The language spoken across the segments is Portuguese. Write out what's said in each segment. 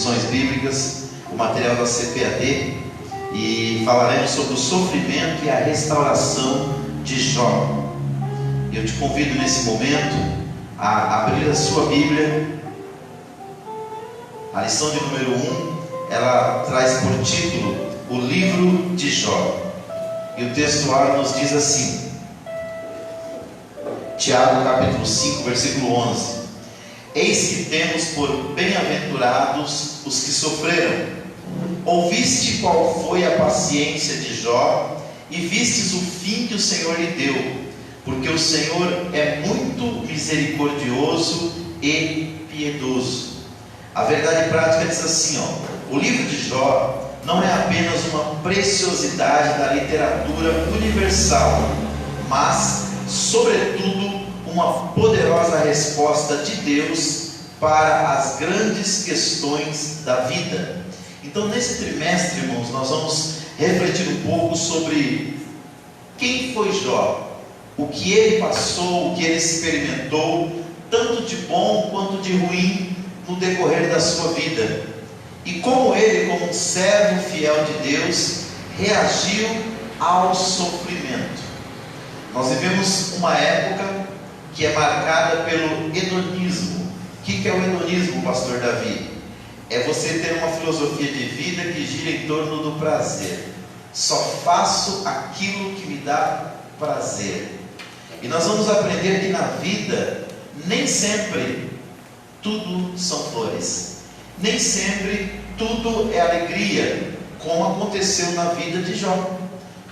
lições bíblicas, o material da CPAD, e falaremos sobre o sofrimento e a restauração de Jó. Eu te convido nesse momento a abrir a sua Bíblia. A lição de número 1, ela traz por título o livro de Jó. E o textual nos diz assim, Tiago capítulo 5, versículo 11: Eis que temos por bem-aventurados os que sofreram. Ouviste qual foi a paciência de Jó, e vistes o fim que o Senhor lhe deu, porque o Senhor é muito misericordioso e piedoso. A verdade prática diz assim, o livro de Jó não é apenas uma preciosidade da literatura universal, mas, sobretudo, uma poderosa resposta de Deus para as grandes questões da vida. Então, nesse trimestre, irmãos, nós vamos refletir um pouco sobre quem foi Jó, o que ele passou, o que ele experimentou, tanto de bom quanto de ruim no decorrer da sua vida, e como ele, como um servo fiel de Deus, reagiu ao sofrimento. Nós vivemos uma época que é marcada pelo hedonismo. O que é o hedonismo, pastor Davi? É você ter uma filosofia de vida que gira em torno do prazer. Só faço aquilo que me dá prazer. E nós vamos aprender que na vida nem sempre tudo são flores, nem sempre tudo é alegria, como aconteceu na vida de Jó.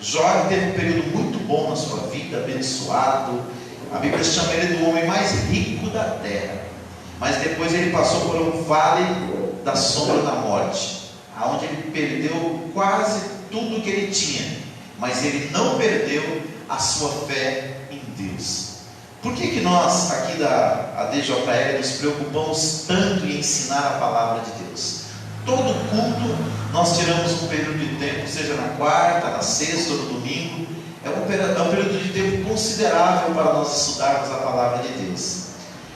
Jó teve um período muito bom na sua vida, abençoado. A Bíblia chama ele do homem mais rico da terra, mas depois ele passou por um vale da sombra da morte, aonde ele perdeu quase tudo que ele tinha, mas ele não perdeu a sua fé em Deus. Por que nós aqui da ADJL nos preocupamos tanto em ensinar a palavra de Deus? Todo culto nós tiramos um período de tempo, seja na quarta, na sexta ou no domingo. É um período de tempo considerável para nós estudarmos a palavra de Deus,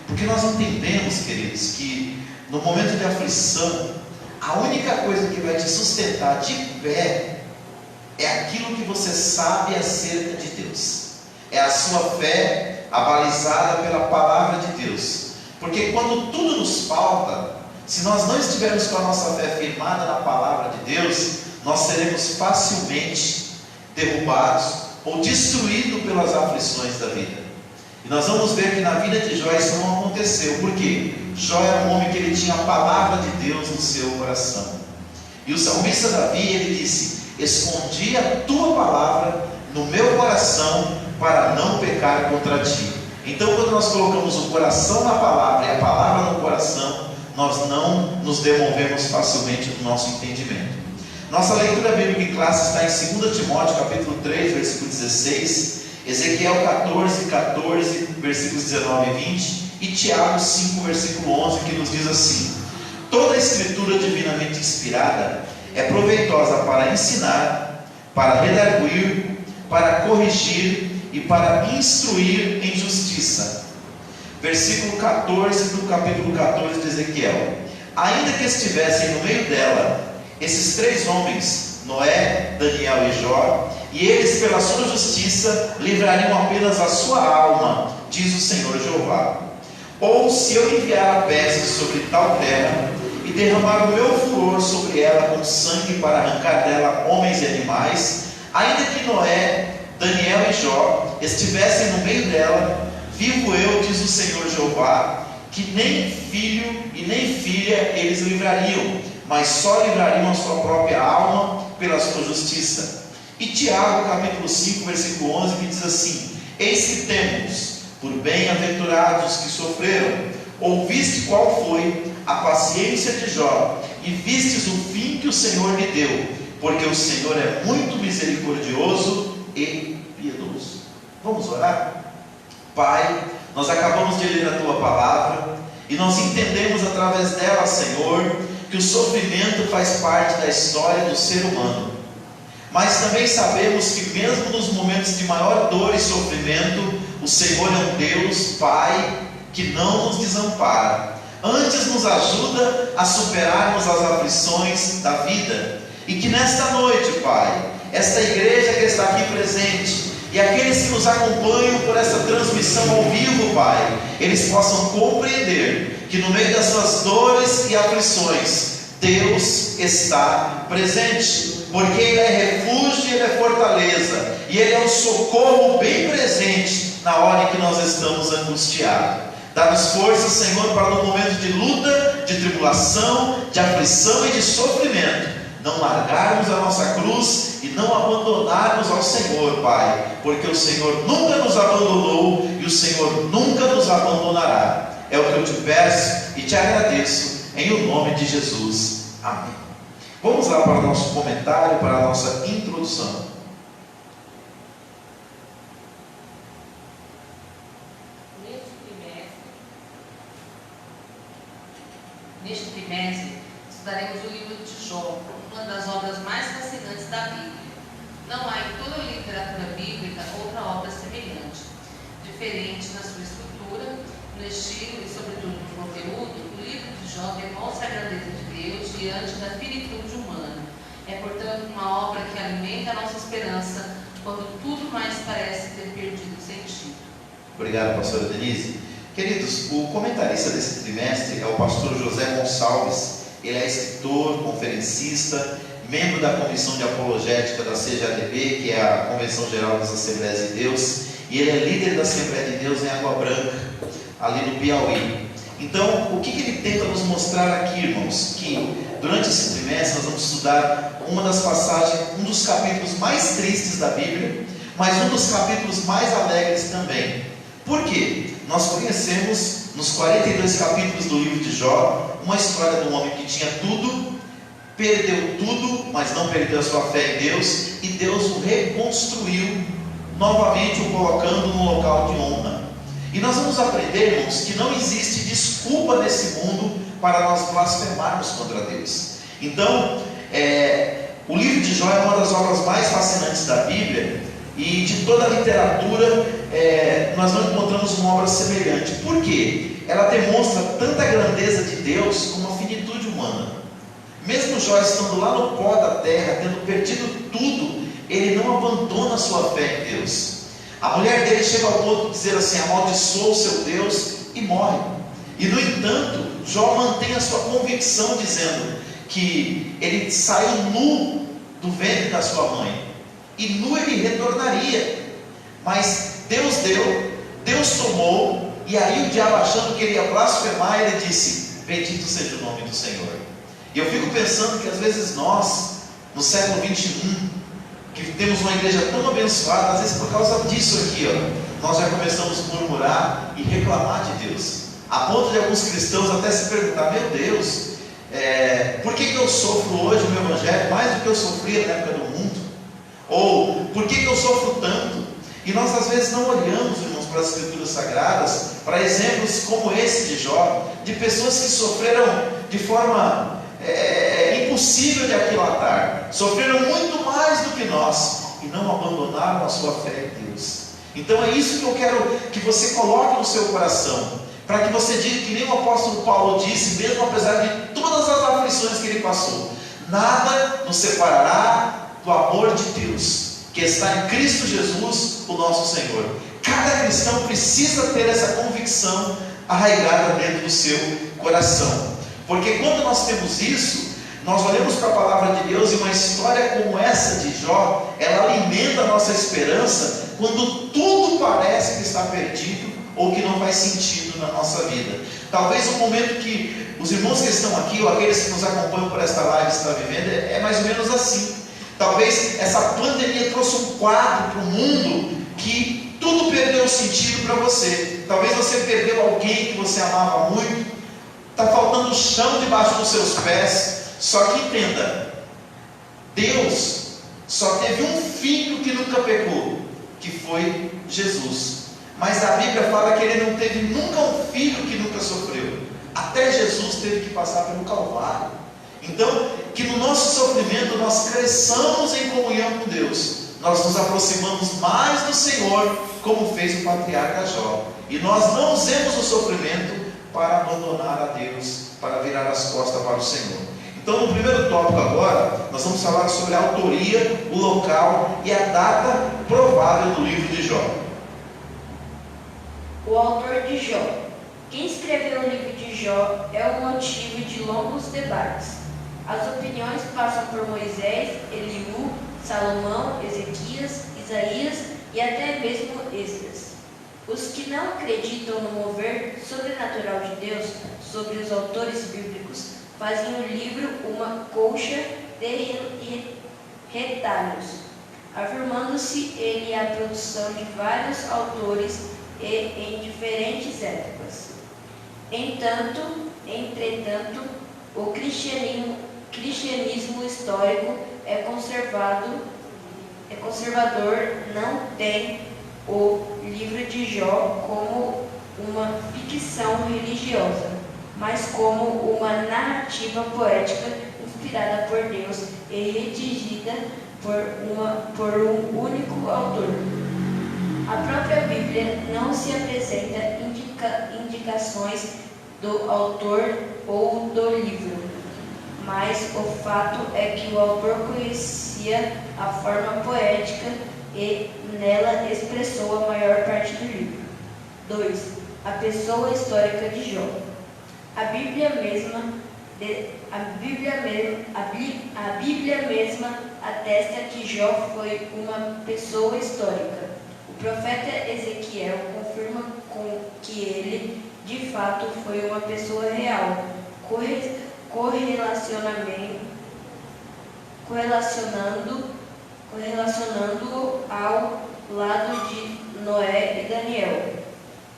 porque nós entendemos, queridos, que no momento de aflição, a única coisa que vai te sustentar de pé é aquilo que você sabe acerca de Deus, é a sua fé abalizada pela palavra de Deus. Porque quando tudo nos falta, se nós não estivermos com a nossa fé firmada na palavra de Deus, nós seremos facilmente derrubados ou destruídos pelas aflições da vida. E nós vamos ver que na vida de Jó isso não aconteceu. Por quê? Jó era um homem que ele tinha a palavra de Deus no seu coração. E o salmista Davi, ele disse: escondi a tua palavra no meu coração para não pecar contra ti. Então, quando nós colocamos o coração na palavra e a palavra no coração, nós não nos demovemos facilmente do nosso entendimento. Nossa leitura bíblica em classe está em 2 Timóteo capítulo 3, versículo 16, Ezequiel 14, versículos 19 e 20, e Tiago 5, versículo 11, que nos diz assim: toda a escritura divinamente inspirada é proveitosa para ensinar, para redarguir, para corrigir e para instruir em justiça. Versículo 14 do capítulo 14 de Ezequiel: ainda que estivessem no meio dela esses três homens, Noé, Daniel e Jó, e eles pela sua justiça livrariam apenas a sua alma, diz o Senhor Jeová. Ou se eu enviar a peste sobre tal terra e derramar o meu furor sobre ela com sangue para arrancar dela homens e animais, ainda que Noé, Daniel e Jó estivessem no meio dela, vivo eu, diz o Senhor Jeová, que nem filho e nem filha eles livrariam, mas só livrariam a sua própria alma pela sua justiça. E Tiago capítulo 5, versículo 11, que diz assim: eis que temos por bem-aventurados que sofreram. Ouviste qual foi a paciência de Jó, e vistes o fim que o Senhor lhe deu, porque o Senhor é muito misericordioso e piedoso. Vamos orar? Pai, nós acabamos de ler a Tua palavra, e nós entendemos através dela, Senhor, que o sofrimento faz parte da história do ser humano. Mas também sabemos que mesmo nos momentos de maior dor e sofrimento, o Senhor é um Deus, Pai, que não nos desampara, Antes nos ajuda a superarmos as aflições da vida. E que nesta noite, Pai, esta igreja que está aqui presente e aqueles que nos acompanham por essa transmissão ao vivo, Pai, eles possam compreender que no meio das suas dores e aflições, Deus está presente, porque Ele é refúgio e Ele é fortaleza, e Ele é um socorro bem presente na hora em que nós estamos angustiados. Dá-nos força, Senhor, para no momento de luta, de tribulação, de aflição e de sofrimento, não largarmos a nossa cruz e não abandonarmos ao Senhor, Pai, porque o Senhor nunca nos abandonou e o Senhor nunca nos abandonará. É o que eu te peço e te agradeço, em o nome de Jesus. Amém. Vamos lá para o nosso comentário, para a nossa introdução. Neste trimestre, estudaremos o livro de Jó, uma das obras mais fascinantes da Bíblia. Não há em toda a literatura bíblica outra obra semelhante. Diferente na sua estrutura, no estilo e sobretudo no conteúdo, o livro de Jó demonstra a grandeza de Deus diante da finitude humana. É, portanto, uma obra que alimenta a nossa esperança quando tudo mais parece ter perdido sentido. Obrigado, pastora Denise. Queridos, o comentarista desse trimestre é o pastor José Gonçalves. Ele é escritor, conferencista, membro da Comissão de Apologética da CGADB, que é a Convenção Geral das Assembleias de Deus, e ele é líder da Assembleia de Deus em Água Branca, ali no Piauí. Então, o que ele tenta nos mostrar aqui, irmãos? Que durante esse trimestre nós vamos estudar uma das passagens, um dos capítulos mais tristes da Bíblia, mas um dos capítulos mais alegres também. Por quê? Nós conhecemos nos 42 capítulos do livro de Jó uma história de um homem que tinha tudo, perdeu tudo, mas não perdeu a sua fé em Deus, e Deus o reconstruiu novamente, o colocando no local de honra. E nós vamos aprender, irmãos, que não existe desculpa nesse mundo para nós blasfemarmos contra Deus. Então, o livro de Jó é uma das obras mais fascinantes da Bíblia, e de toda a literatura nós não encontramos uma obra semelhante. Por quê? Ela demonstra tanta grandeza de Deus como a finitude humana. Mesmo Jó estando lá no pó da terra, tendo perdido tudo, ele não abandona a sua fé em Deus. A mulher dele chega ao ponto de dizer assim: amaldiçoa o seu Deus, e morre. E no entanto, Jó mantém a sua convicção, dizendo que ele saiu nu do ventre da sua mãe, e nu ele retornaria. Mas Deus deu, Deus tomou, e aí o diabo, achando que ele ia blasfemar, ele disse: bendito seja o nome do Senhor. E eu fico pensando que às vezes nós, no século 21, que temos uma igreja tão abençoada, às vezes por causa disso aqui, nós já começamos a murmurar e reclamar de Deus, a ponto de alguns cristãos até se perguntar: meu Deus, por que eu sofro hoje no Evangelho mais do que eu sofria na época do mundo? Ou por que eu sofro tanto? E nós às vezes não olhamos, irmãos, para as Escrituras Sagradas, para exemplos como esse de Jó, de pessoas que sofreram de forma impossível de aquilatar, sofreram muito mais do que nós, e não abandonaram a sua fé em Deus. Então é isso que eu quero que você coloque no seu coração, para que você diga que nem o apóstolo Paulo disse, mesmo apesar de todas as aflições que ele passou: nada nos separará do amor de Deus, que está em Cristo Jesus, o nosso Senhor. Cada cristão precisa ter essa convicção arraigada dentro do seu coração, porque quando nós temos isso, nós olhamos para a palavra de Deus, e uma história como essa de Jó, ela alimenta a nossa esperança quando tudo parece que está perdido ou que não faz sentido na nossa vida. Talvez o momento que os irmãos que estão aqui, ou aqueles que nos acompanham por esta live, estão vivendo, é mais ou menos assim. Talvez essa pandemia trouxe um quadro para o mundo que tudo perdeu sentido para você. Talvez você perdeu alguém que você amava muito, está faltando chão debaixo dos seus pés. Só que entenda, Deus só teve um filho que nunca pecou, que foi Jesus. Mas a Bíblia fala que ele não teve nunca um filho que nunca sofreu. Até Jesus teve que passar pelo Calvário. Então, que no nosso sofrimento nós cresçamos em comunhão com Deus, nós nos aproximamos mais do Senhor, como fez o patriarca Jó, e nós não usemos o sofrimento para abandonar a Deus, para virar as costas para o Senhor. Então, no primeiro tópico agora, nós vamos falar sobre a autoria, o local e a data provável do livro de Jó. O autor de Jó. Quem escreveu o livro de Jó é o motivo de longos debates. As opiniões passam por Moisés, Eliú, Salomão, Ezequias, Isaías e até mesmo Esdras. Os que não acreditam no mover sobrenatural de Deus sobre os autores bíblicos fazem o livro uma colcha de retalhos, afirmando-se ele a produção de vários autores e em diferentes épocas. Entretanto, o cristianismo histórico é conservador, não tem o livro de Jó como uma ficção religiosa, mas como uma narrativa poética inspirada por Deus e redigida por um único autor. A própria Bíblia não se apresenta indicações do autor ou do livro, mas o fato é que o autor conhecia a forma poética e nela expressou a maior parte do livro. 2. A pessoa histórica de Jó. A Bíblia mesma atesta que Jó foi uma pessoa histórica. O profeta Ezequiel confirma que ele, de fato, foi uma pessoa real, correlacionando-o ao lado de Noé e Daniel.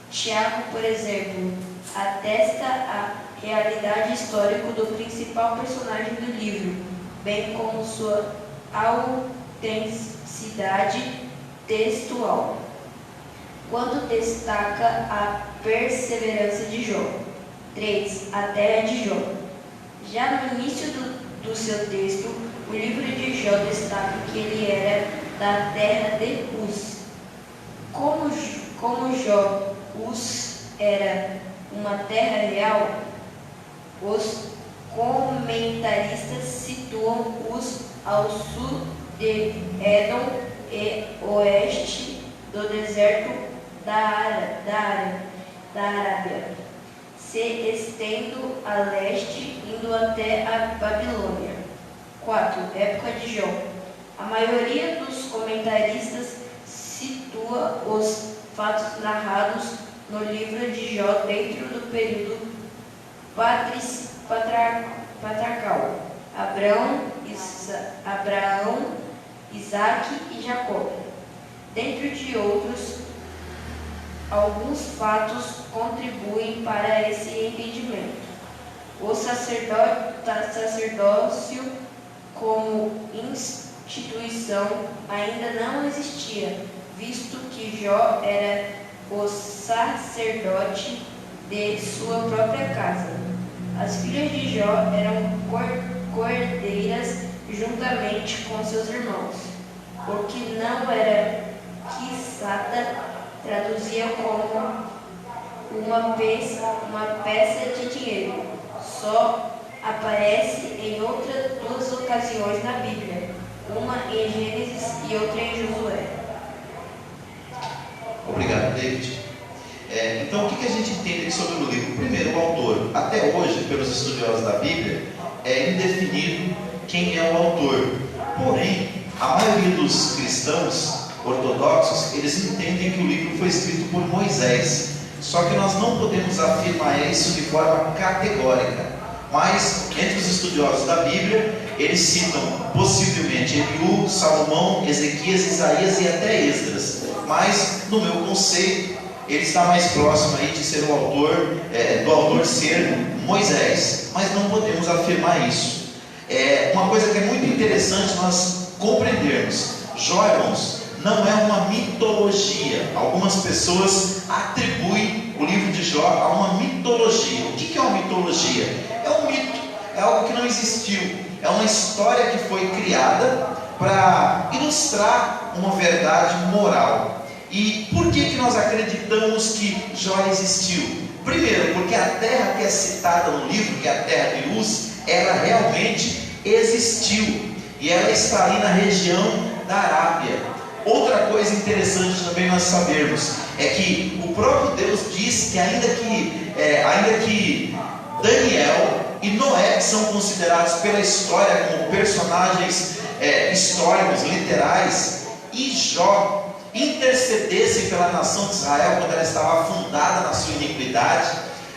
Tiago, por exemplo, atesta a realidade histórica do principal personagem do livro, bem como sua autenticidade textual, quando destaca a perseverança de Jó. 3. A terra de Jó. Já no início do seu texto, o livro de Jó destaca que ele era da terra de Uz. Como Jó, Uz era uma terra real, os comentaristas situam Uz ao sul de Édom e oeste do deserto da Arábia, se estendo a leste, indo até a Babilônia. 4. Época de Jó. A maioria dos comentaristas situa os fatos narrados no livro de Jó dentro do período patriarcal. Abraão, Isaque e Jacó. Dentro de outros, alguns fatos contribuem para esse entendimento. O sacerdócio como instituição ainda não existia, visto que Jó era o sacerdote de sua própria casa. As filhas de Jó eram cordeiras juntamente com seus irmãos, o que não era quiçata traduzia como uma peça de dinheiro. Só aparece em outras duas ocasiões na Bíblia, uma em Gênesis e outra em Josué. Obrigado, David. Então, o que a gente entende aqui sobre o livro? Primeiro, o autor, até hoje, pelos estudiosos da Bíblia, é indefinido quem é o autor. Porém, a maioria dos cristãos ortodoxos, eles entendem que o livro foi escrito por Moisés. Só que nós não podemos afirmar isso de forma categórica. Mas, entre os estudiosos da Bíblia, eles citam possivelmente Eliú, Salomão, Ezequias, Isaías e até Esdras. Mas, no meu conceito, ele está mais próximo aí de ser o autor, do autor ser Moisés. Mas não podemos afirmar isso. Uma coisa que é muito interessante nós compreendermos. Jó, irmãos, não é uma mitologia. Algumas pessoas atribuem o livro de Jó a uma mitologia. O que é uma mitologia? É um mito, é algo que não existiu. É uma história que foi criada para ilustrar uma verdade moral. E por que nós acreditamos que Jó existiu? Primeiro, porque a terra que é citada no livro, que é a terra de Uz, ela realmente existiu, e ela está ali na região da Arábia. Outra coisa interessante também nós sabermos é que o próprio Deus diz que ainda que Daniel e Noé, que são considerados pela história como personagens históricos, literais, e Jó intercedessem pela nação de Israel quando ela estava afundada na sua iniquidade,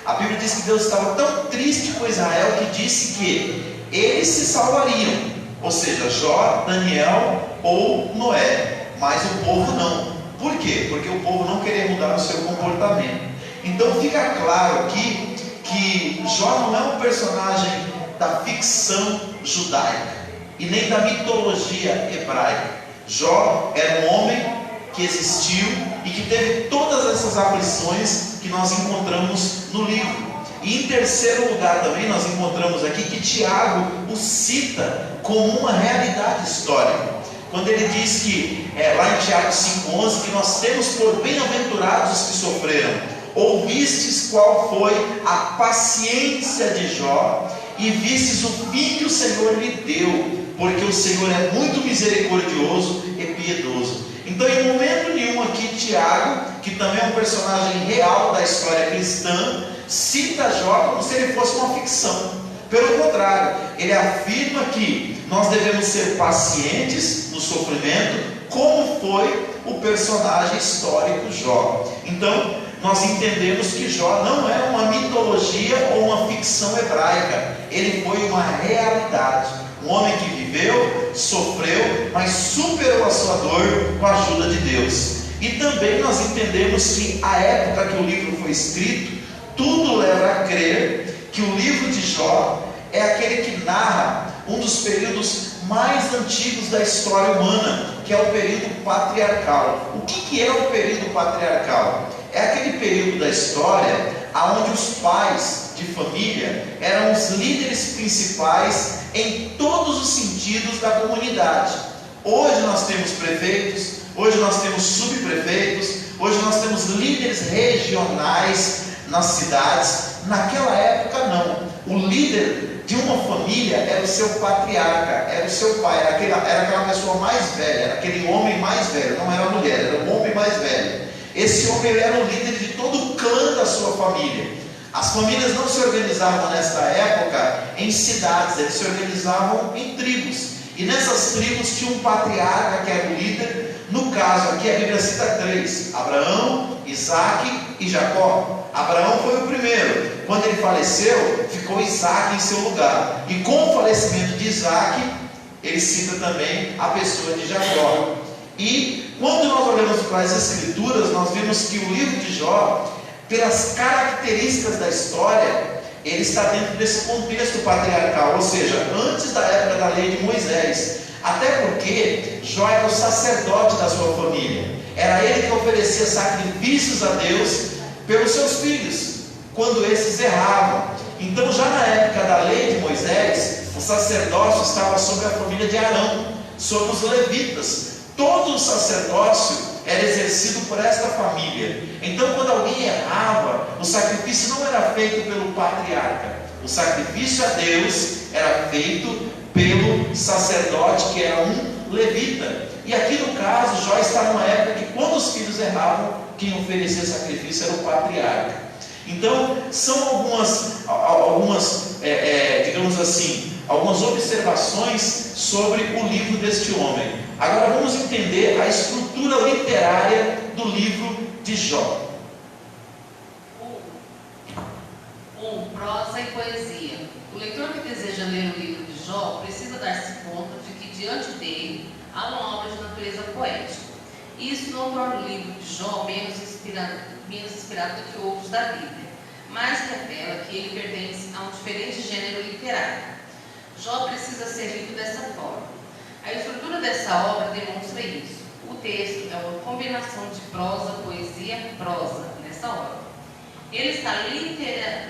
a Bíblia diz que Deus estava tão triste com Israel que disse que eles se salvariam, ou seja, Jó, Daniel ou Noé, mas o povo não. Por quê? Porque o povo não queria mudar o seu comportamento. Então fica claro aqui que Jó não é um personagem da ficção judaica e nem da mitologia hebraica. Jó era um homem que existiu e que teve todas essas aflições que nós encontramos no livro. E em terceiro lugar também nós encontramos aqui que Tiago o cita como uma realidade histórica, quando ele diz que, lá em Tiago 5,11, que nós temos por bem-aventurados os que sofreram. Ouvistes qual foi a paciência de Jó, e vistes o fim que o Senhor lhe deu, porque o Senhor é muito misericordioso e piedoso. Então, em momento nenhum aqui, Tiago, que também é um personagem real da história cristã, cita Jó como se ele fosse uma ficção. Pelo contrário, ele afirma que nós devemos ser pacientes no sofrimento, como foi o personagem histórico Jó. Então, nós entendemos que Jó não é uma mitologia ou uma ficção hebraica, ele foi uma realidade, um homem que viveu, sofreu, mas superou a sua dor com a ajuda de Deus. E também nós entendemos que a época que o livro foi escrito, tudo leva a crer que o livro de Jó é aquele que narra um dos períodos mais antigos da história humana, que é o período patriarcal. O que é o período patriarcal? É aquele período da história onde os pais de família eram os líderes principais em todos os sentidos da comunidade. Hoje nós temos prefeitos, hoje nós temos subprefeitos, hoje nós temos líderes regionais nas cidades. Naquela época não. O líder de uma família era o seu patriarca, era o seu pai, era aquela pessoa mais velha, era aquele homem mais velho, não era a mulher, era o homem mais velho. Esse homem era o líder de todo o clã da sua família. As famílias não se organizavam nesta época em cidades, eles se organizavam em tribos. E nessas tribos tinha um patriarca que era o líder. No caso aqui a Bíblia cita 3: Abraão, Isaque e Jacó. Abraão foi o primeiro. Quando ele faleceu, ficou Isaque em seu lugar. E com o falecimento de Isaque, ele cita também a pessoa de Jacó. E quando nós olhamos para as Escrituras, nós vemos que o livro de Jó, pelas características da história, ele está dentro desse contexto patriarcal, ou seja, antes da época da lei de Moisés. Até porque Jó era o sacerdote da sua família, era ele que oferecia sacrifícios a Deus pelos seus filhos, quando esses erravam. Então, já na época da lei de Moisés, o sacerdócio estava sobre a família de Arão, sobre os levitas. Todo o sacerdócio era exercido por esta família. Então, quando alguém errava, o sacrifício não era feito pelo patriarca, o sacrifício a Deus era feito pelo sacerdote, que era um levita. E aqui no caso, Jó está numa época que, quando os filhos erravam, quem oferecia sacrifício era o patriarca. Então, são digamos assim, algumas observações sobre o livro deste homem. Agora vamos entender a estrutura literária do livro de Jó. 1. Prosa e poesia. O leitor que deseja ler o livro de Jó precisa dar-se conta de que diante dele há uma obra de natureza poética. Isso não torna o livro de Jó menos inspirado do que outros da Bíblia, mas revela que ele pertence a um diferente gênero literário. Jó precisa ser lido dessa forma. A estrutura dessa obra demonstra isso. O texto é uma combinação de prosa, poesia e prosa nessa obra. Ele está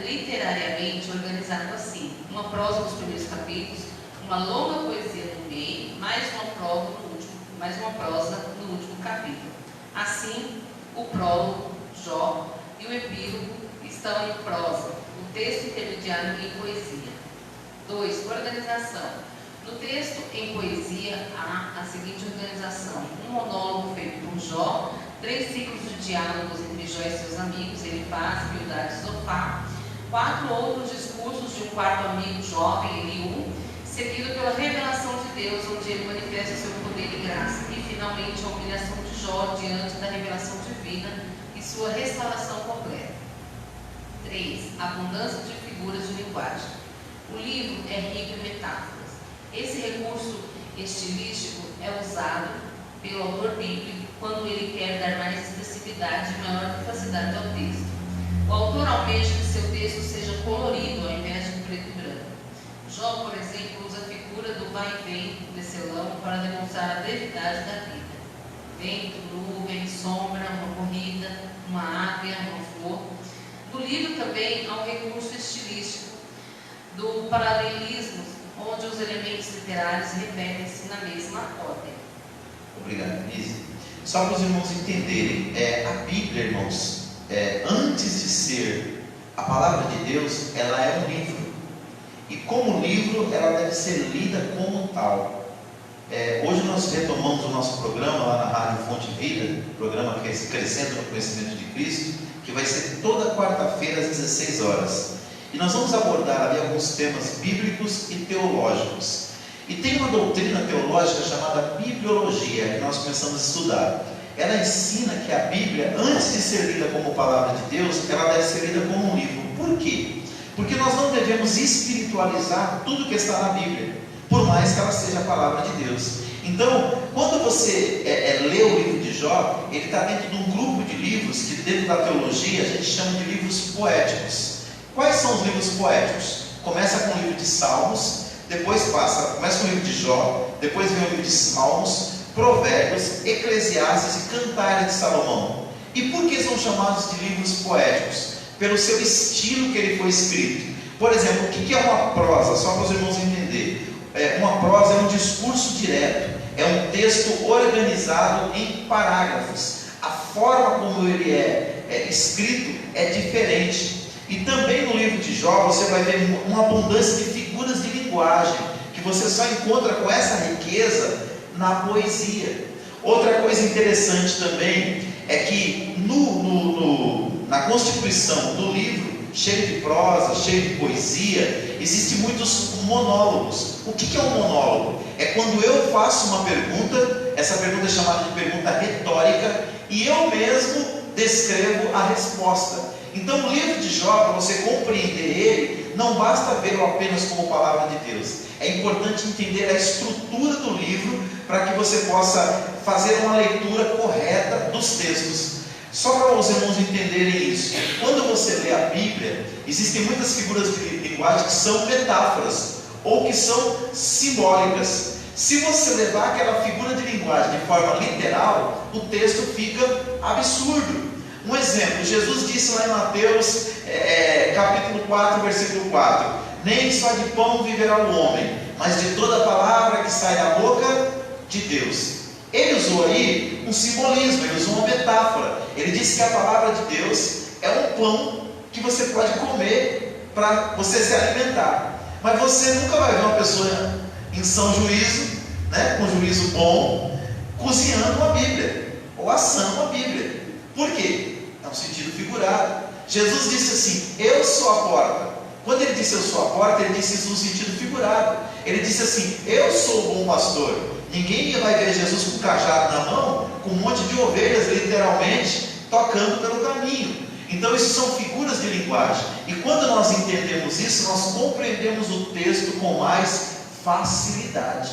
literariamente organizado assim: uma prosa nos primeiros capítulos, uma longa poesia no meio, mais uma prosa no último capítulo. Assim, o prólogo, Jó, e o epílogo são em prosa, o texto intermediário em poesia. 2. Organização. No texto em poesia há a seguinte organização: um monólogo feito por Jó, 3 ciclos de diálogos entre Jó e seus amigos, Elifaz, Bildad e Zofar, 4 outros discursos de um quarto amigo jovem, Eliú, seguido pela revelação de Deus, onde ele manifesta seu poder e graça, e finalmente a humilhação de Jó diante da revelação divina e sua restauração completa. 3. Abundância de figuras de linguagem. O livro é rico em metáforas. Esse recurso estilístico é usado pelo autor bíblico quando ele quer dar mais expressividade e maior capacidade ao texto. O autor almeja que seu texto seja colorido ao invés de preto e branco. Jó, por exemplo, usa a figura do vai e vem do tecelão para demonstrar a brevidade da vida. Vento, nuvem, sombra, uma corrida, uma águia, uma flor. No livro também há um recurso estilístico do paralelismo, onde os elementos literários repetem-se na mesma ordem. Obrigado, Denise. Só para os irmãos entenderem, a Bíblia, irmãos, antes de ser a palavra de Deus, ela é um livro. E como livro, ela deve ser lida como tal. Hoje nós retomamos o nosso programa lá na Rádio Fonte Vida, programa que é Crescendo no Conhecimento de Cristo, que vai ser toda quarta-feira às 16 horas. E nós vamos abordar ali alguns temas bíblicos e teológicos. E tem uma doutrina teológica chamada bibliologia, que nós começamos a estudar. Ela ensina que a Bíblia, antes de ser lida como palavra de Deus, ela deve ser lida como um livro. Por quê? Porque nós não devemos espiritualizar tudo que está na Bíblia, por mais que ela seja a palavra de Deus. Então, quando você lê o livro de Jó, ele está dentro de um grupo de livros que dentro da teologia a gente chama de livros poéticos. Quais são os livros poéticos? Começa com o livro de Salmos, depois começa com o livro de Jó, depois vem o livro de Salmos, Provérbios, Eclesiastes e Cantares de Salomão. E por que são chamados de livros poéticos? Pelo seu estilo que ele foi escrito. Por exemplo, o que é uma prosa? Só para os irmãos entenderem. Uma prosa é um discurso direto, é um texto organizado em parágrafos. A forma como ele é escrito é diferente. E também no livro de Jó você vai ver uma abundância de figuras de linguagem, que você só encontra com essa riqueza na poesia. Outra coisa interessante também é que na constituição do livro, cheio de prosa, cheio de poesia, existem muitos monólogos. O que é um monólogo? É quando eu faço uma pergunta, essa pergunta é chamada de pergunta retórica, e eu mesmo descrevo a resposta. Então o livro de Jó, para você compreender ele, não basta vê-lo apenas como palavra de Deus. É importante entender a estrutura do livro para que você possa fazer uma leitura correta dos textos. Só para os irmãos entenderem isso, quando você lê a Bíblia, existem muitas figuras de linguagem que são metáforas, ou que são simbólicas. Se você levar aquela figura de linguagem de forma literal, o texto fica absurdo. Um exemplo, Jesus disse lá em Mateus, capítulo 4, versículo 4, nem só de pão viverá o homem, mas de toda palavra que sai da boca de Deus. Ele usou aí um simbolismo, ele usou uma metáfora. Ele disse que a palavra de Deus é um pão que você pode comer para você se alimentar. Mas você nunca vai ver uma pessoa em são juízo, com juízo bom, cozinhando uma Bíblia, ou assando uma Bíblia. Por quê? É um sentido figurado. Jesus disse assim, eu sou a porta. Quando ele disse eu sou a porta, ele disse isso no sentido figurado. Ele disse assim, eu sou o bom pastor. Ninguém vai ver Jesus com um cajado na mão, com um monte de ovelhas, literalmente, tocando pelo caminho. Então isso são figuras de linguagem. E quando nós entendemos isso, nós compreendemos o texto com mais facilidade.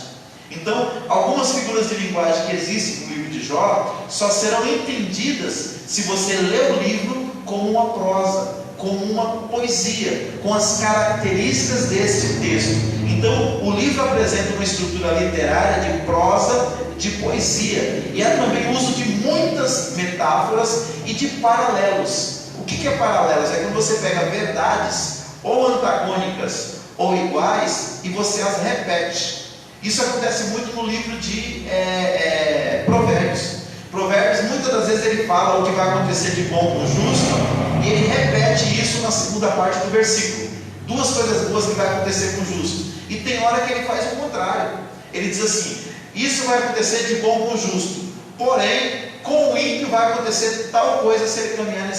Então, algumas figuras de linguagem que existem no livro de Jó só serão entendidas se você ler o livro como uma prosa, como uma poesia, com as características deste texto. Então, o livro apresenta uma estrutura literária de prosa, de poesia, e há também o uso de muitas metáforas e de paralelos. O que é paralelos? É quando você pega verdades ou antagônicas ou iguais e você as repete. Isso acontece muito no livro de Provérbios. Provérbios, muitas das vezes ele fala o que vai acontecer de bom com o justo E ele repete isso na segunda parte do versículo. Duas coisas boas que vai acontecer com o justo. E tem hora que ele faz o contrário. Ele diz assim: isso vai acontecer de bom com o justo, porém com o ímpio vai acontecer tal coisa se ele caminhar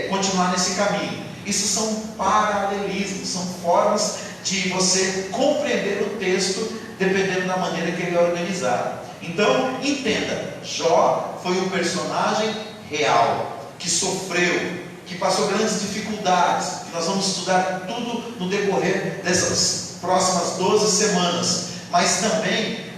continuar nesse caminho. Isso são paralelismos, são formas de você compreender o texto dependendo da maneira que ele é organizado. Então, entenda, Jó foi um personagem real, que sofreu, que passou grandes dificuldades, que nós vamos estudar tudo no decorrer dessas próximas 12 semanas, mas também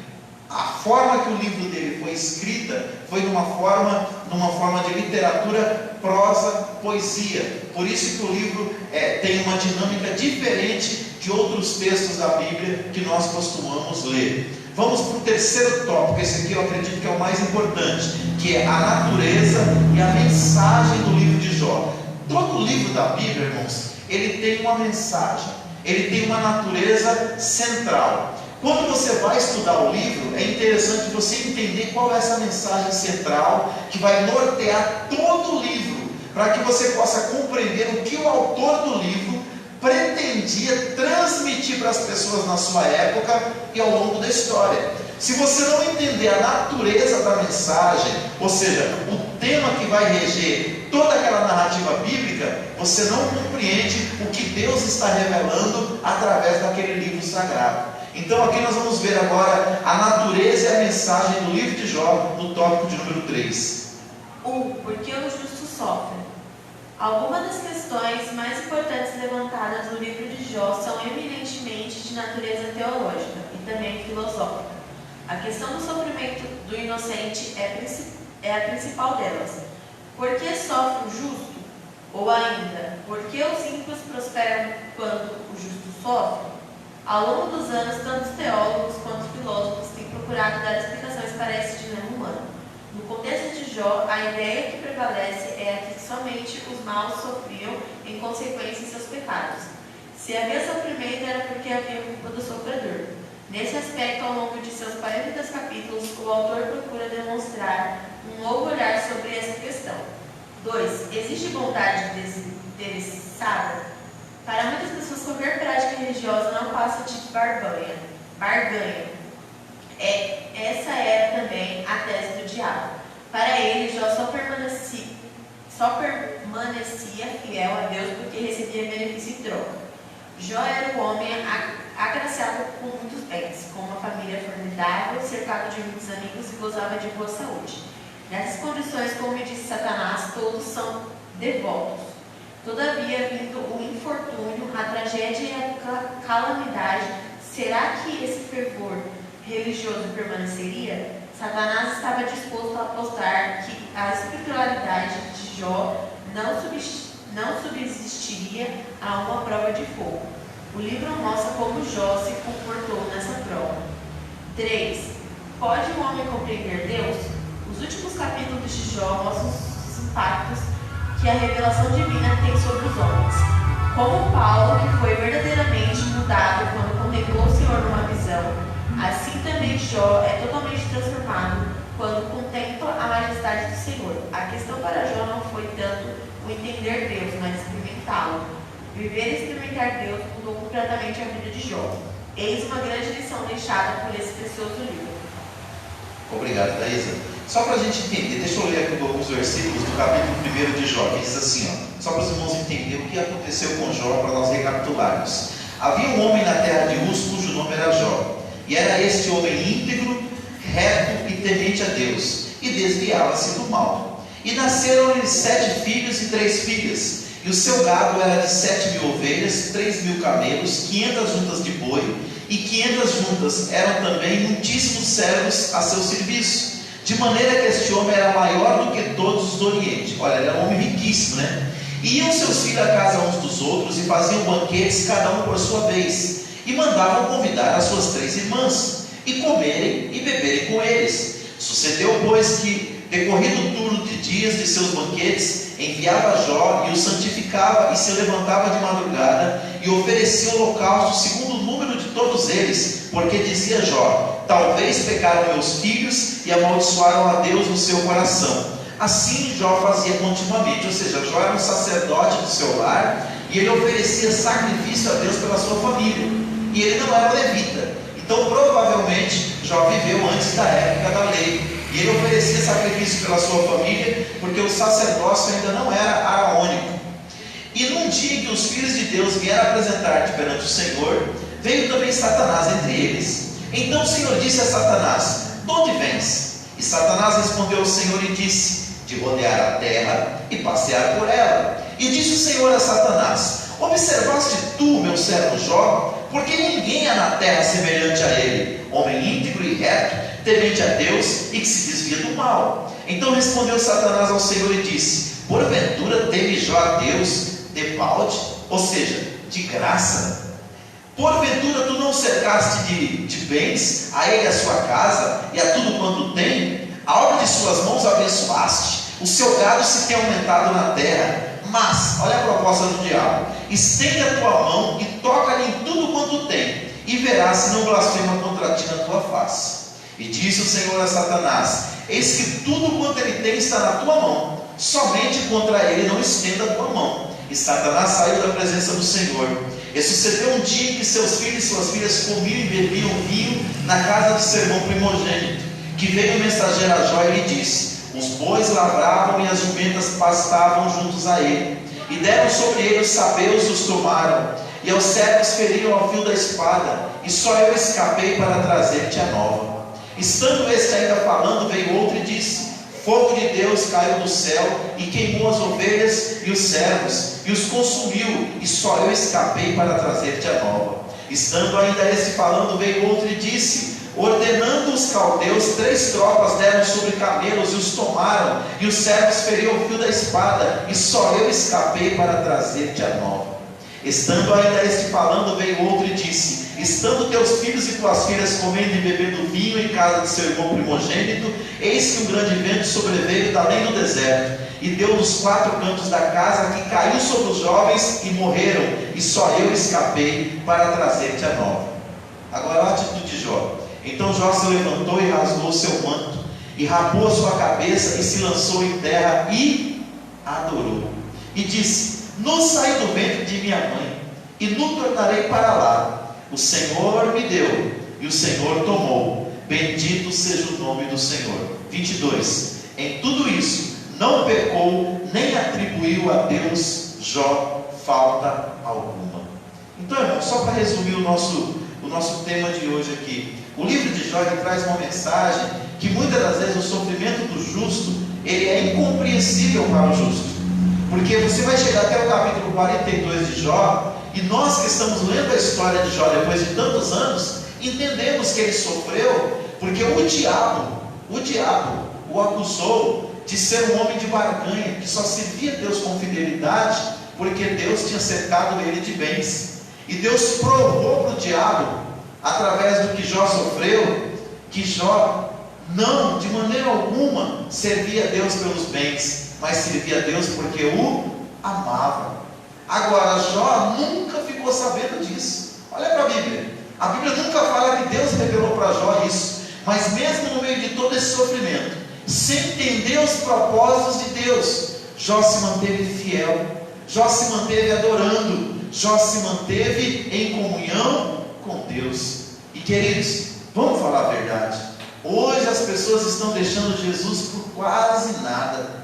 a forma que o livro dele foi escrita foi numa forma de literatura, prosa, poesia. Por isso que o livro tem uma dinâmica diferente de outros textos da Bíblia que nós costumamos ler. Vamos para o terceiro tópico, esse aqui eu acredito que é o mais importante, que é a natureza e a mensagem do livro de Jó. Todo livro da Bíblia, irmãos, ele tem uma mensagem, ele tem uma natureza central. Quando você vai estudar o livro, é interessante você entender qual é essa mensagem central que vai nortear todo o livro, para que você possa compreender o que o autor do livro pretendia transmitir para as pessoas na sua época e ao longo da história. Se você não entender a natureza da mensagem, ou seja, o tema que vai reger toda aquela narrativa bíblica, você não compreende o que Deus está revelando através daquele livro sagrado. Então aqui nós vamos ver agora a natureza e a mensagem do livro de Jó, no tópico de número 3. Por que o justo sofre? Algumas das questões mais importantes levantadas no livro de Jó são eminentemente de natureza teológica e também filosófica. A questão do sofrimento do inocente é a principal delas. Por que sofre o justo? Ou ainda, por que os ímpios prosperam quando o justo sofre? Ao longo dos anos, tanto teólogos quanto filósofos têm procurado dar explicações para esse dilema humano. No contexto de Jó, a ideia que prevalece é a que somente os maus sofriam em consequência de seus pecados. Se havia sofrimento, era porque havia culpa do sofredor. Nesse aspecto, ao longo de seus 40 capítulos, o autor procura demonstrar um novo olhar sobre essa questão. 2. Existe bondade desinteressada? Para muitas pessoas, qualquer prática religiosa não passa de barganha. Essa era também a tese do diabo. Para ele, Jó só permanecia fiel a Deus porque recebia benefício em troca. Jó era um homem agraciado com muitos bens, com uma família formidável, cercado de muitos amigos e gozava de boa saúde. Nessas condições, como me disse Satanás, todos são devotos. Todavia, vindo o infortúnio, a tragédia e a calamidade, será que esse fervor religioso permaneceria? Satanás estava disposto a apostar que a espiritualidade de Jó não subsistiria a uma prova de fogo. O livro mostra como Jó se comportou nessa prova. 3. Pode um homem compreender Deus? Os últimos capítulos de Jó mostram os impactos que a revelação divina tem sobre os homens. Como Paulo, que foi verdadeiramente mudado quando contemplou o Senhor numa visão, assim também Jó é totalmente transformado quando contempla a majestade do Senhor. A questão para Jó não foi tanto o entender Deus, mas experimentá-lo. Viver e experimentar Deus mudou completamente a vida de Jó. Eis uma grande lição deixada por esse precioso livro. Obrigado, Thaisa. Só para a gente entender, deixa eu ler aqui alguns versículos do capítulo 1 de Jó, que diz assim, só para os irmãos entenderem o que aconteceu com Jó, para nós recapitularmos. Havia um homem na terra de Uz, cujo nome era Jó, e era este homem íntegro, reto e temente a Deus, e desviava-se do mal. E nasceram-lhe 7 filhos e 3 filhas, e o seu gado era de 7.000 ovelhas, 3.000 camelos, 500 juntas de boi, e 500 juntas eram também muitíssimos servos a seu serviço. De maneira que este homem era maior do que todos os do Oriente. Olha, ele era um homem riquíssimo, né? E iam seus filhos a casa uns dos outros e faziam banquetes, cada um por sua vez. E mandavam convidar as suas 3 irmãs, e comerem e beberem com eles. Sucedeu, pois, que, decorrido o turno de dias de seus banquetes, enviava Jó e o santificava, e se levantava de madrugada, e oferecia holocausto segundo o número de todos eles, porque dizia Jó: talvez pecaram meus filhos e amaldiçoaram a Deus no seu coração. Assim Jó fazia continuamente, ou seja, Jó era um sacerdote do seu lar, e ele oferecia sacrifício a Deus pela sua família, e ele não era levita. Então provavelmente Jó viveu antes da época da lei, e ele oferecia sacrifício pela sua família, porque o sacerdócio ainda não era araônico. E num dia em que os filhos de Deus vieram apresentar-te perante o Senhor, veio também Satanás entre eles. Então o Senhor disse a Satanás: de onde vens? E Satanás respondeu ao Senhor e disse: de rodear a terra e passear por ela. E disse o Senhor a Satanás: observaste tu, meu servo Jó? Porque ninguém há na terra semelhante a ele, homem íntegro e reto, temente a Deus e que se desvia do mal. Então respondeu Satanás ao Senhor e disse: porventura teme Jó a Deus de balde, ou seja, de graça? Porventura tu não cercaste de bens a ele, a sua casa e a tudo quanto tem? A obra de suas mãos abençoaste, o seu gado se tem aumentado na terra. Mas, olha a proposta do diabo: estende a tua mão e toca-lhe em tudo quanto tem, e verás se não blasfema contra ti na tua face. E disse o Senhor a Satanás: eis que tudo quanto ele tem está na tua mão, somente contra ele não estenda a tua mão. E Satanás saiu da presença do Senhor. E sucedeu um dia em que seus filhos e suas filhas comiam e bebiam vinho na casa de seu irmão primogênito, que veio o mensageiro a Jó e lhe disse: os bois lavravam e as jumentas pastavam juntos a ele, e deram sobre ele os sabeus e os tomaram, e aos servos feriram ao fio da espada, e só eu escapei para trazer-te a nova. Estando este ainda falando, veio outro e disse: fogo de Deus caiu do céu e queimou as ovelhas e os servos, e os consumiu, e só eu escapei para trazer-te a nova. Estando ainda este falando, veio outro e disse: ordenando os caldeus, 3 tropas deram sobre camelos e os tomaram, e os servos feriram o fio da espada, e só eu escapei para trazer-te a nova. Estando ainda este falando, veio outro e disse: estando teus filhos e tuas filhas comendo e bebendo vinho em casa de seu irmão primogênito, eis que um grande vento sobreveio da além do deserto, e deu nos 4 cantos da casa, que caiu sobre os jovens e morreram, e só eu escapei para trazer-te a nova. Agora a atitude de Jó. Então Jó se levantou e rasgou o seu manto, e rapou a sua cabeça, e se lançou em terra e adorou. E disse: não saí do ventre de minha mãe, e não tornarei para lá. O Senhor me deu, e o Senhor tomou. Bendito seja o nome do Senhor. 22. Em tudo isso, não pecou, nem atribuiu a Deus Jó falta alguma. Então, irmão, só para resumir o nosso tema de hoje aqui, o livro de Jó traz uma mensagem que muitas das vezes o sofrimento do justo, ele é incompreensível para o justo, porque você vai chegar até o capítulo 42 de Jó, e nós que estamos lendo a história de Jó depois de tantos anos, entendemos que ele sofreu porque o diabo o acusou de ser um homem de barganha, que só servia a Deus com fidelidade, porque Deus tinha cercado ele de bens. E Deus provou para o diabo, através do que Jó sofreu, que Jó não, de maneira alguma, servia a Deus pelos bens, mas servia a Deus porque o amava. Agora, Jó nunca ficou sabendo disso. Olha para a Bíblia. A Bíblia nunca fala que Deus revelou para Jó isso. Mas mesmo no meio de todo esse sofrimento, sem entender os propósitos de Deus, Jó se manteve fiel. Jó se manteve adorando. Jó se manteve em comunhão com Deus. E queridos, vamos falar a verdade. Hoje as pessoas estão deixando Jesus por quase nada.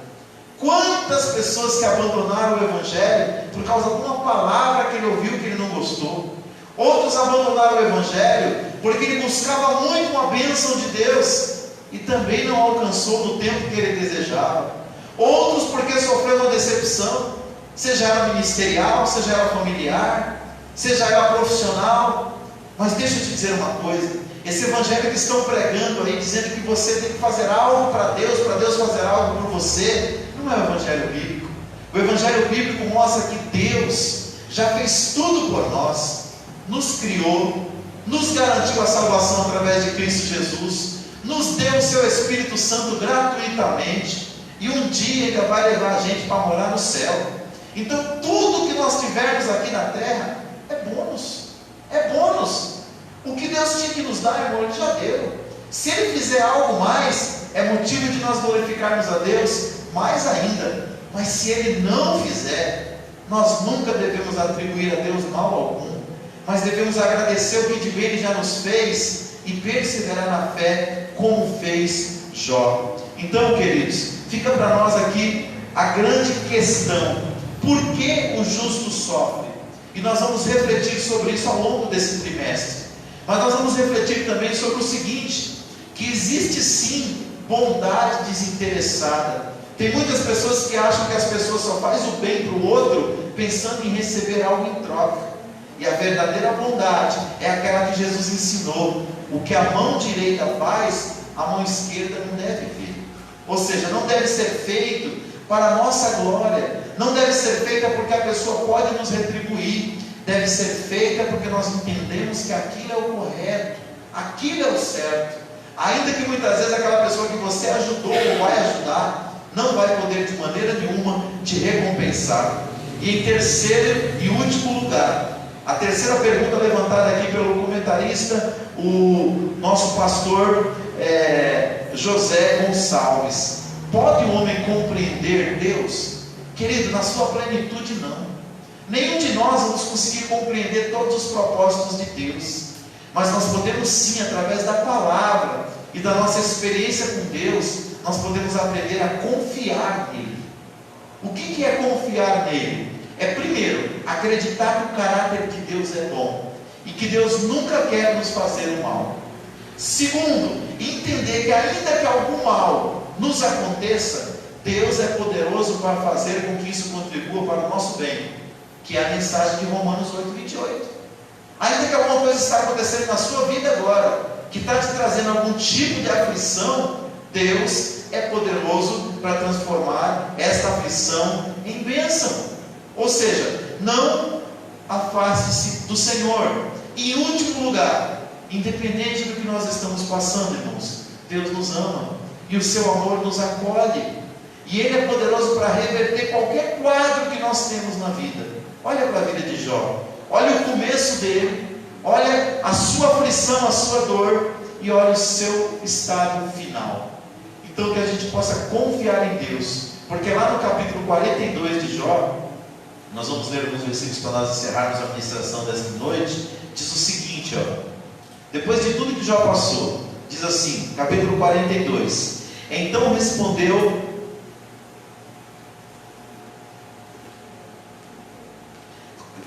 Quantas pessoas que abandonaram o Evangelho por causa de uma palavra que ele ouviu que ele não gostou. Outros abandonaram o Evangelho porque ele buscava muito uma bênção de Deus e também não alcançou no tempo que ele desejava. Outros porque sofreu uma decepção, seja ela ministerial, seja ela familiar, seja ela profissional. Mas deixa eu te dizer uma coisa: esse evangelho que estão pregando aí, dizendo que você tem que fazer algo para Deus fazer algo por você, não é o evangelho bíblico. O evangelho bíblico mostra que Deus já fez tudo por nós, nos criou, nos garantiu a salvação através de Cristo Jesus, nos deu o seu Espírito Santo gratuitamente, e um dia ainda vai levar a gente para morar no céu. Então tudo que nós tivermos aqui na terra é bônus. É bônus. O que Deus tinha que nos dar, irmão, Ele já deu. Se ele fizer algo mais, é motivo de nós glorificarmos a Deus mais ainda. Mas se ele não fizer, nós nunca devemos atribuir a Deus mal algum, mas devemos agradecer o que de bem ele já nos fez e perseverar na fé, como fez Jó. Então, queridos, fica para nós aqui a grande questão: por que o justo sofre? E nós vamos refletir sobre isso ao longo desse trimestre. Mas nós vamos refletir também sobre o seguinte: que existe sim bondade desinteressada. Tem muitas pessoas que acham que as pessoas só fazem o bem para o outro pensando em receber algo em troca. E a verdadeira bondade é aquela que Jesus ensinou: o que a mão direita faz, a mão esquerda não deve ver. Ou seja, não deve ser feito para a nossa glória, não deve ser feita porque a pessoa pode nos retribuir, deve ser feita porque nós entendemos que aquilo é o correto, aquilo é o certo. Ainda que muitas vezes aquela pessoa que você ajudou ou vai ajudar não vai poder de maneira nenhuma te recompensar. E em terceiro e último lugar, a terceira pergunta levantada aqui pelo comentarista, o nosso pastor José Gonçalves: pode o homem compreender Deus? Querido, na sua plenitude não. Nenhum de nós vamos conseguir compreender todos os propósitos de Deus, mas nós podemos sim, através da palavra e da nossa experiência com Deus, nós podemos aprender a confiar nele. O que é confiar nele? É, primeiro, acreditar que o caráter de Deus é bom e que Deus nunca quer nos fazer o mal. Segundo, entender que ainda que algum mal nos aconteça, Deus é poderoso para fazer com que isso contribua para o nosso bem, que é a mensagem de Romanos 8:28. Ainda que alguma coisa está acontecendo na sua vida agora, que está te trazendo algum tipo de aflição, Deus é poderoso para transformar esta aflição em bênção. Ou seja, não afaste-se do Senhor. E em último lugar, independente do que nós estamos passando, irmãos, Deus nos ama e o seu amor nos acolhe, e Ele é poderoso para reverter qualquer quadro que nós temos na vida. Olha para a vida de Jó, olha o começo dele, olha a sua aflição, a sua dor, e olha o seu estado final. Então que a gente possa confiar em Deus, porque lá no capítulo 42 de Jó, nós vamos ler alguns versículos para nós encerrarmos a ministração desta noite. Diz o seguinte, depois de tudo que Jó passou, diz assim, capítulo 42: então respondeu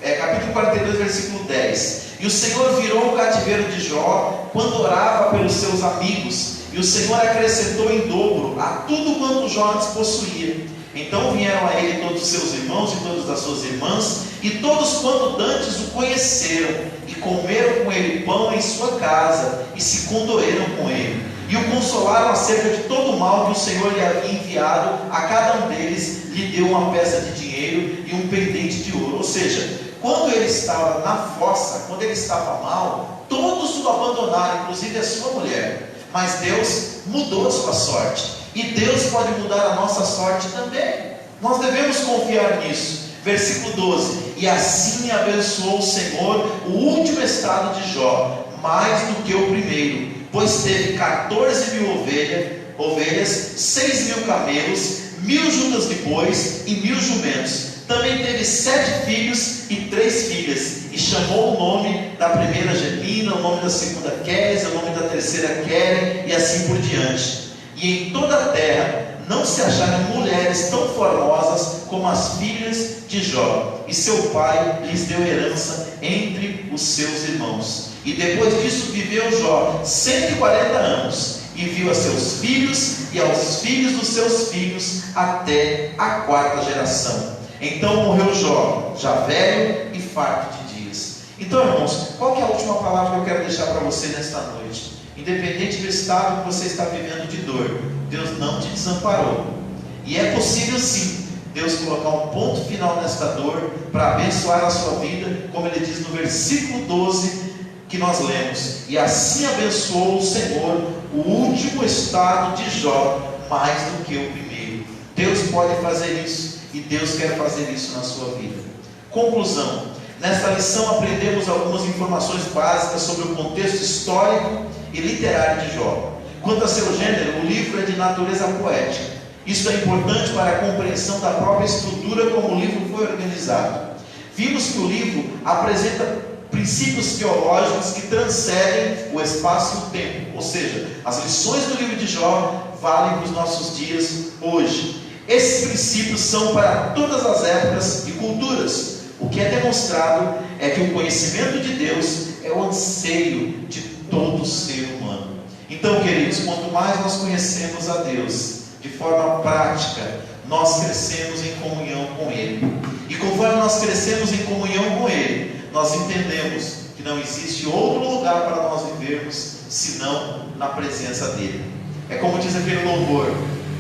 capítulo 42, versículo 10: e o Senhor virou o cativeiro de Jó quando orava pelos seus amigos, e o Senhor acrescentou em dobro a tudo quanto Jó antes possuía. Então vieram a ele todos os seus irmãos e todas as suas irmãs, e todos quanto dantes o conheceram, e comeram com ele pão em sua casa, e se condoeram com ele, e o consolaram acerca de todo o mal que o Senhor lhe havia enviado. A cada um deles lhe deu uma peça de dinheiro e um pendente de ouro. Ou seja, quando ele estava na fossa, quando ele estava mal, todos o abandonaram, inclusive a sua mulher. Mas Deus mudou a sua sorte, e Deus pode mudar a nossa sorte também. Nós devemos confiar nisso. Versículo 12: e assim abençoou o Senhor o último estado de Jó, mais do que o primeiro, pois teve 14.000 ovelhas, 6.000 camelos, 1.000 juntas de bois e 1.000 jumentos. Também teve 7 filhos e 3 filhas, e chamou o nome da primeira Gemina, o nome da segunda Quésia, o nome da terceira Queren, e assim por diante. E em toda a terra não se acharam mulheres tão formosas como as filhas de Jó, e seu pai lhes deu herança entre os seus irmãos. E depois disso viveu Jó 140 anos, e viu a seus filhos e aos filhos dos seus filhos até a 4ª geração. Então morreu Jó, já velho e farto de dias. Então, irmãos, qual que é a última palavra que eu quero deixar para você nesta noite? Independente do estado que você está vivendo de dor, Deus não te desamparou. E é possível sim Deus colocar um ponto final nesta dor para abençoar a sua vida, como Ele diz no versículo 12 que nós lemos: e assim abençoou o Senhor o último estado de Jó, mais do que o primeiro. Deus pode fazer isso, e Deus quer fazer isso na sua vida. Conclusão: nesta lição aprendemos algumas informações básicas sobre o contexto histórico e literário de Jó. Quanto a seu gênero, o livro é de natureza poética. Isso é importante para a compreensão da própria estrutura como o livro foi organizado. Vimos que o livro apresenta princípios teológicos que transcendem o espaço e o tempo, ou seja, as lições do livro de Jó valem para os nossos dias hoje. Esses princípios são para todas as épocas e culturas. O que é demonstrado é que o conhecimento de Deus é o anseio de todo ser humano. Então, queridos, quanto mais nós conhecemos a Deus de forma prática, nós crescemos em comunhão com Ele. E conforme nós crescemos em comunhão com Ele, nós entendemos que não existe outro lugar para nós vivermos senão na presença dEle. É como diz aquele louvor: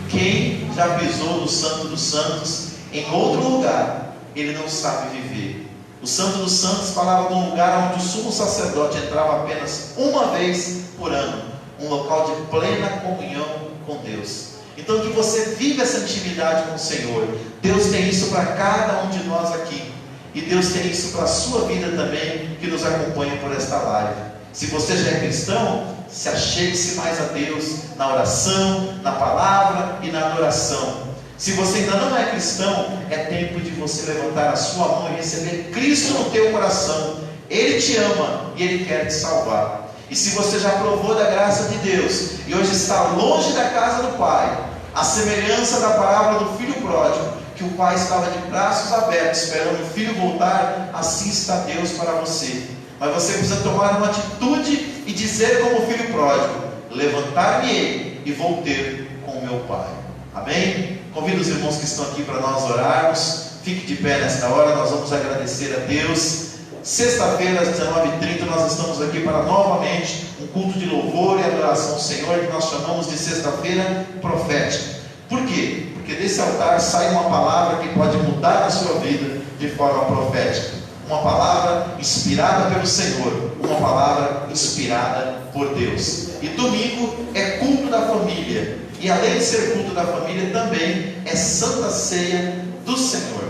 quem já pisou no Santo dos Santos em outro lugar, ele não sabe viver. O Santo dos Santos falava de um lugar onde o sumo sacerdote entrava apenas uma vez por ano, um local de plena comunhão com Deus. Então, que você viva essa intimidade com o Senhor. Deus tem isso para cada um de nós aqui, e Deus tem isso para a sua vida também, que nos acompanha por esta live. Se você já é cristão, se achegue-se mais a Deus na oração, na palavra e na adoração. Se você ainda não é cristão, é tempo de você levantar a sua mão e receber Cristo no teu coração. Ele te ama e Ele quer te salvar. E se você já provou da graça de Deus e hoje está longe da casa do Pai, a semelhança da parábola do filho pródigo, que o pai estava de braços abertos esperando o filho voltar, assim está Deus para você. Mas você precisa tomar uma atitude e dizer como o filho pródigo: levantar-me-ei e vou ter com o meu pai. Amém? Convido os irmãos que estão aqui para nós orarmos. Fique de pé nesta hora, nós vamos agradecer a Deus. Sexta-feira, às 19h30, nós estamos aqui para novamente um culto de louvor e adoração ao Senhor, que nós chamamos de sexta-feira profética. Por quê? Porque desse altar sai uma palavra que pode mudar a sua vida de forma profética. Uma palavra inspirada pelo Senhor, uma palavra inspirada por Deus. E domingo é culto da família, e além de ser culto da família, também é Santa Ceia do Senhor.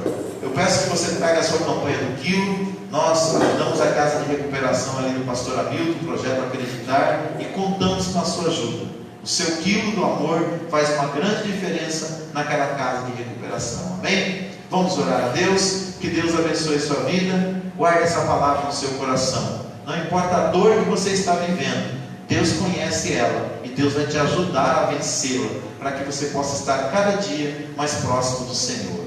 Eu peço que você traga a sua campanha do quilo. Nós ajudamos a casa de recuperação ali do pastor Hamilton, o projeto Acreditar, e contamos com a sua ajuda. O seu quilo do amor faz uma grande diferença naquela casa de recuperação. Amém? Vamos orar a Deus. Que Deus abençoe a sua vida. Guarde essa palavra no seu coração. Não importa a dor que você está vivendo, Deus conhece ela e Deus vai te ajudar a vencê-la, para que você possa estar cada dia mais próximo do Senhor.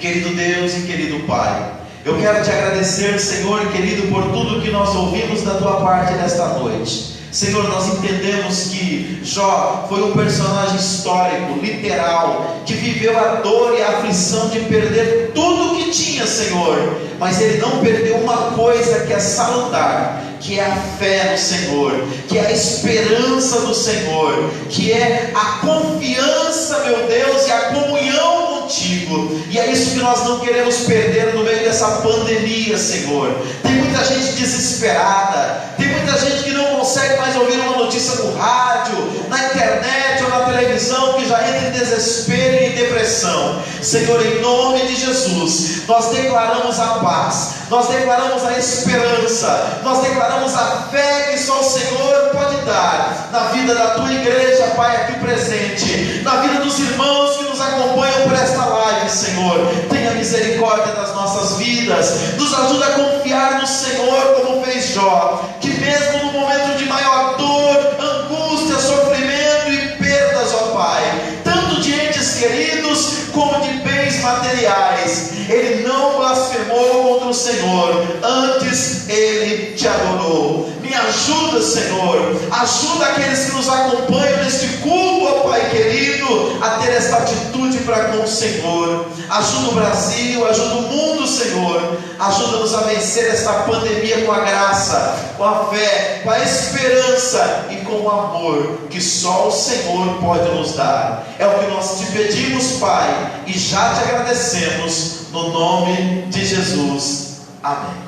Querido Deus e querido Pai, eu quero te agradecer, Senhor querido, por tudo que nós ouvimos da tua parte nesta noite. Senhor, nós entendemos que Jó foi um personagem histórico, literal, que viveu a dor e a aflição de perder tudo o que tinha, Senhor, mas ele não perdeu uma coisa que é salutar, que é a fé no Senhor, que é a esperança do Senhor, que é a confiança, meu Deus, e a comunhão contigo. E é isso que nós não queremos perder no meio dessa pandemia, Senhor. Tem muita gente desesperada, tem muita gente que não consegue mais ouvir uma notícia no rádio, na internet ou na televisão, que já entra em desespero e em depressão. Senhor, em nome de Jesus, nós declaramos a paz, nós declaramos a esperança, nós declaramos a fé que só o Senhor pode dar na vida da tua igreja, Pai, aqui presente, na vida dos irmãos que nos acompanham por esta live, Senhor. Tenha misericórdia das nossas vidas, nos ajuda a confiar no Senhor, como fez Jó, que mesmo no momento de maior dor, angústia, sofrimento e perdas, ó Pai, tanto de entes queridos como de bens materiais, ele não blasfemou contra o Senhor, antes ele te adorou. Me ajuda, Senhor, ajuda aqueles que nos acompanham neste culto, ó Pai querido, a ter esta atitude para com o Senhor. Ajuda o Brasil, ajuda o mundo, Senhor, ajuda-nos a vencer esta pandemia com a graça, com a fé, com a esperança e com o amor que só o Senhor pode nos dar. É o que nós te pedimos, Pai, e já te agradecemos, no nome de Jesus. Amém.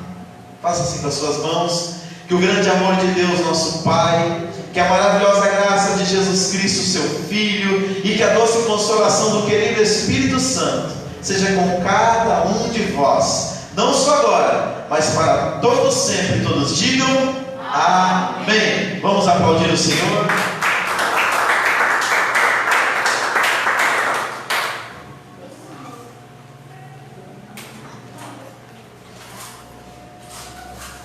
Faça assim com as suas mãos. Que o grande amor de Deus, nosso Pai, que a maravilhosa graça de Jesus Cristo, seu Filho, e que a doce consolação do querido Espírito Santo seja com cada um de vós, não só agora, mas para todos sempre. Todos digam Amém. Vamos aplaudir o Senhor.